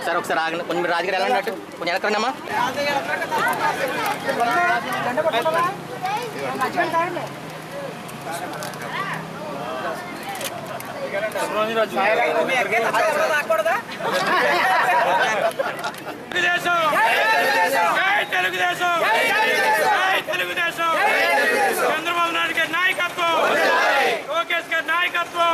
Sir ఒకసారి ఆగండి, కొంచెం మీరు రాజకీయ వెళ్ళండి, కొంచెం వెనకరండమ్మా. చంద్రబాబు నాయుడు గారి నాయకత్వం, లోకేష్ గారి నాయకత్వం.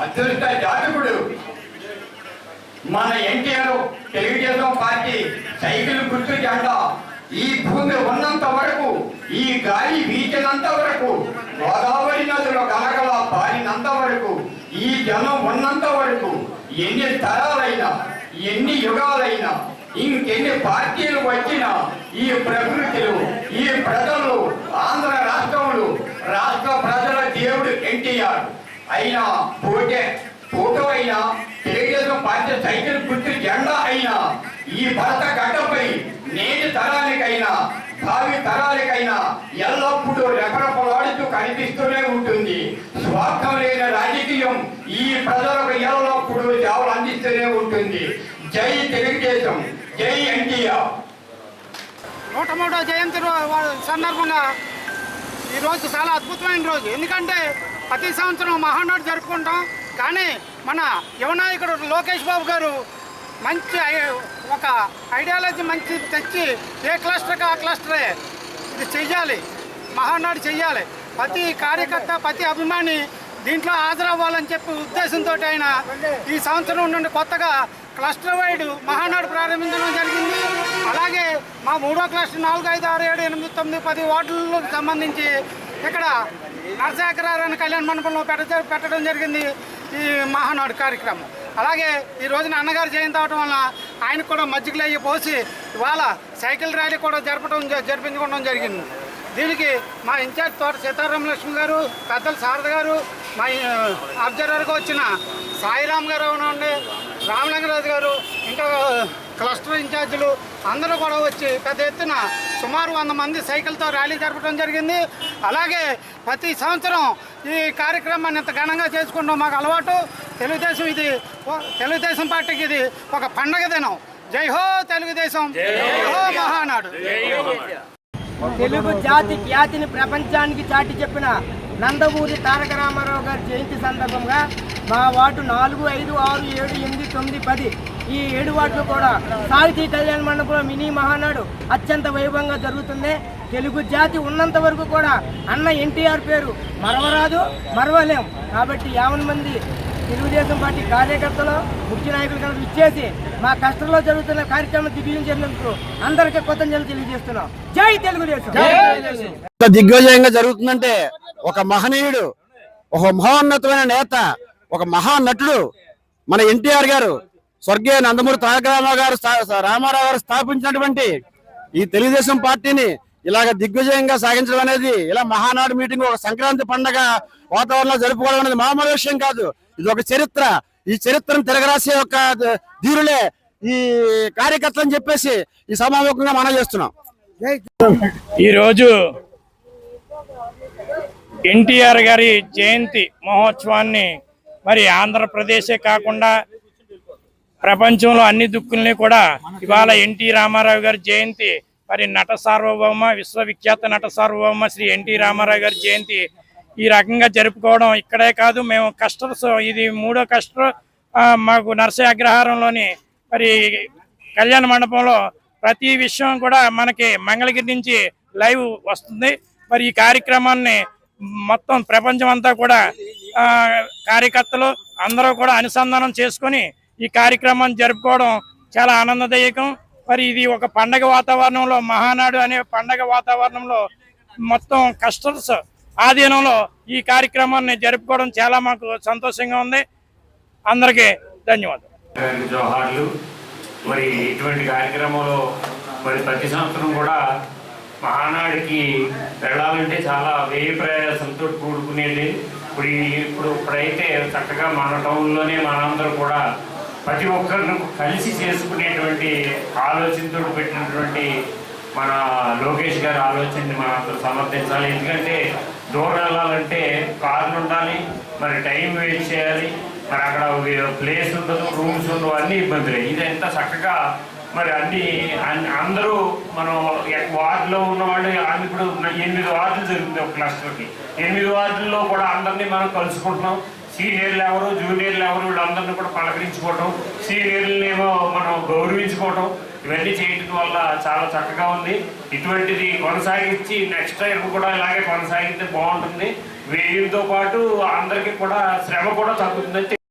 అత్యున్నత జాతకుడు మన ఎన్టీఆర్ తెలుగుదేశం పార్టీ సైకిల్ గుర్తు జెండా ఈ భూమి ఉన్నంత వరకు, ఈ గాలి వీచినంత వరకు, గోదావరి నదిలో గలగల పారినంత వరకు, ఈ జనం ఉన్నంత వరకు, ఎన్ని తరాలైనా ఎన్ని యుగాలైనా ఇంకెన్ని పార్టీలు వచ్చినా ఈ ప్రకృతిలో ఈ ప్రజలు ఆంధ్ర రాష్ట్రంలో రాష్ట్ర ప్రజల దేవుడు ఎన్టీఆర్ అయినా ఫోటో అయినా తెలుగుదేశం పార్టీ సైకిల్ గుర్తు జెండా అయినా ఈ భరత గడ్డపై నేటి తరానికైనా భావి తరాలకైనా ఎల్లప్పుడూ రెపరెపలాడుతూ కనిపిస్తూనే ఉంటుంది. స్వార్థం లేని రాజకీయం ఈ ప్రజలకు ఎల్లప్పుడూ సేవలు అందిస్తూనే ఉంటుంది. జై తెలుగుదేశం, జై ఎన్టీఆర్. 103వ జయంతి సందర్భంగా ఈరోజు చాలా అద్భుతమైన రోజు. ఎందుకంటే ప్రతి సంవత్సరం మహానాడు జరుపుకుంటాం, కానీ మన యువనాయకుడు లోకేష్ బాబు గారు మంచి ఒక ఐడియాలజీ మంచి తెచ్చి ఏ క్లస్టర్కి ఆ క్లస్టరే ఇది చెయ్యాలి, మహానాడు చెయ్యాలి, ప్రతి కార్యకర్త ప్రతి అభిమాని దీంట్లో హాజరవ్వాలని చెప్పి ఉద్దేశంతో ఆయన ఈ సంవత్సరం నుండి కొత్తగా క్లస్టర్ వైడ్ మహానాడు ప్రారంభించడం జరిగింది. అలాగే మా 3వ క్లస్టర్ 4, 5, 6, 7, 8, 9, 10 వార్డులకు సంబంధించి ఇక్కడ నరసాకరారాయణ కళ్యాణ మండపంలో పెట్టడం జరిగింది ఈ మహానాడు కార్యక్రమం. అలాగే ఈ రోజున అన్నగారు జయంతి అవడం వల్ల ఆయనకు కూడా మజ్జిగలు అయ్యి పోసి ఇవాళ సైకిల్ ర్యాలీ కూడా జరిపించుకోవడం జరిగింది. దీనికి మా ఇన్ఛార్జ్ తోట సీతారామలక్ష్మి గారు, పెద్దలు శారద గారు, మా అబ్జర్వర్గా వచ్చిన సాయిరామ్ గారు ఉండి, రామలింగరాజు గారు, ఇంకా క్లస్టర్ ఇన్ఛార్జీలు అందరూ కూడా వచ్చి పెద్ద ఎత్తున సుమారు 100 మంది సైకిల్తో ర్యాలీ జరపడం జరిగింది. అలాగే ప్రతి సంవత్సరం ఈ కార్యక్రమాన్ని ఇంత ఘనంగా చేసుకుంటాం మాకు అలవాటు. తెలుగుదేశం పార్టీకి ఇది ఒక పండగ దినం. జై హో తెలుగుదేశం, జై హో మహానాడు. తెలుగు జాతి ఖ్యాతిని ప్రపంచానికి చాటి చెప్పిన నందమూరి తారక రామారావు గారి జయంతి సందర్భంగా మా వార్డు 4, 5, 6, 7, 8, 9, 10 ఈ 7 వార్డులు కూడా సాహితీ కళ్యాణ మండపంలో మినీ మహానాడు అత్యంత వైభవంగా జరుగుతుంది. తెలుగు జాతి ఉన్నంత వరకు కూడా అన్న ఎన్టీఆర్ పేరు మరవరాదు, మరవలేం. కాబట్టి 50 మంది తెలుగుదేశం పార్టీ కార్యకర్తలు, ముఖ్య నాయకులు కనుక ఇచ్చేసి మా కష్టంలో జరుగుతున్న కార్యక్రమం దిగ్విజయం అందరికీ కృతజ్ఞతలు తెలియజేస్తున్నాం. జై తెలుగుదేశం. దిగ్విజయంగా జరుగుతుందంటే ఒక మహనీయుడు, ఒక మహోన్నతమైన నేత, ఒక మహానటుడు మన ఎన్టీఆర్ గారు, స్వర్గీయ నందమూరి తారక రామారావు గారు స్థాపించినటువంటి ఈ తెలుగుదేశం పార్టీని ఇలాగ దిగ్విజయంగా సాగించడం అనేది, ఇలా మహానాడు మీటింగ్, ఒక సంక్రాంతి పండగ వాతావరణంలో జరుపుకోవడం అనేది మామూలు విషయం కాదు. ఇది ఒక చరిత్ర. ఈ చరిత్రను తిరగరాసే ఒక ధీరులే ఈ కార్యకర్తలు అని చెప్పేసి ఈ సమావేశంగా మనం చేస్తున్నాం. ఈరోజు ఎన్టీఆర్ గారి జయంతి మహోత్సవాన్ని మరి ఆంధ్రప్రదేశే కాకుండా ప్రపంచంలో అన్ని దిక్కుల్ని కూడా ఇవాళ ఎన్టీ రామారావు గారి జయంతి, మరి నట సార్వభౌమ, విశ్వవిఖ్యాత నట సార్వభౌమ శ్రీ ఎన్టీ రామారావు గారి జయంతి ఈ రకంగా జరుపుకోవడం ఇక్కడే కాదు, మేము కస్టర్స్, ఇది 3వ కస్టర్ మాకు నర్సయ్య అగ్రహారంలోని మరి కళ్యాణ మండపంలో ప్రతి విషయం కూడా మనకి మంగళగిరి నుంచి లైవ్ వస్తుంది. మరి ఈ కార్యక్రమాన్ని మొత్తం ప్రపంచం అంతా కూడా కార్యకర్తలు అందరూ కూడా అనుసంధానం చేసుకొని ఈ కార్యక్రమాన్ని జరుపుకోవడం చాలా ఆనందదాయకం. మరి ఇది ఒక పండగ వాతావరణంలో, మహానాడు అనే పండగ వాతావరణంలో మొత్తం కస్టర్స్ ఆధీనంలో ఈ కార్యక్రమాన్ని జరుపుకోవడం చాలా మాకు సంతోషంగా ఉంది. అందరికీ ధన్యవాదాలు. జోహార్లు. మరి ఇటువంటి కార్యక్రమంలో మరి ప్రతి సంవత్సరం కూడా మహానాడికి వెళ్ళాలంటే చాలా వ్యయ ప్రయాసంతో కూడుకునేది. ఇప్పుడైతే చక్కగా మన టౌన్లోనే మనందరూ కూడా ప్రతి ఒక్కరిని కలిసి చేసుకునేటువంటి ఆలోచనతో పెట్టినటువంటి మన లోకేష్ గారి ఆలోచనని మనం అందరూ సమర్థించాలి. ఎందుకంటే దూరం వెళ్ళాలంటే కార్లు ఉండాలి, మరి టైం వేస్ట్ చేయాలి, మరి అక్కడ ప్లేస్ ఉండదు, రూమ్స్ ఉండవు, అన్ని ఇబ్బందులే. ఇదంతా చక్కగా మరి అందరూ మనం వార్డులో ఉన్నవాళ్ళు ఇప్పుడు 8 వార్డులు జరుగుతుంది ఒక క్లస్టర్కి. 8 వార్డుల్లో కూడా అందరినీ మనం కలుసుకుంటున్నాం. సీనియర్లు ఎవరు, జూనియర్లు ఎవరు, వీళ్ళందరినీ కూడా పలకరించుకోవటం, సీనియర్లని ఏమో మనం గౌరవించుకోవటం, ఇవన్నీ చేయటం వల్ల చాలా చక్కగా ఉంది. ఇటువంటిది కొనసాగించి నెక్స్ట్ టైం కూడా ఇలాగే కొనసాగితే బాగుంటుంది. వీటితో పాటు అందరికీ కూడా శ్రమ కూడా తగ్గుతుందని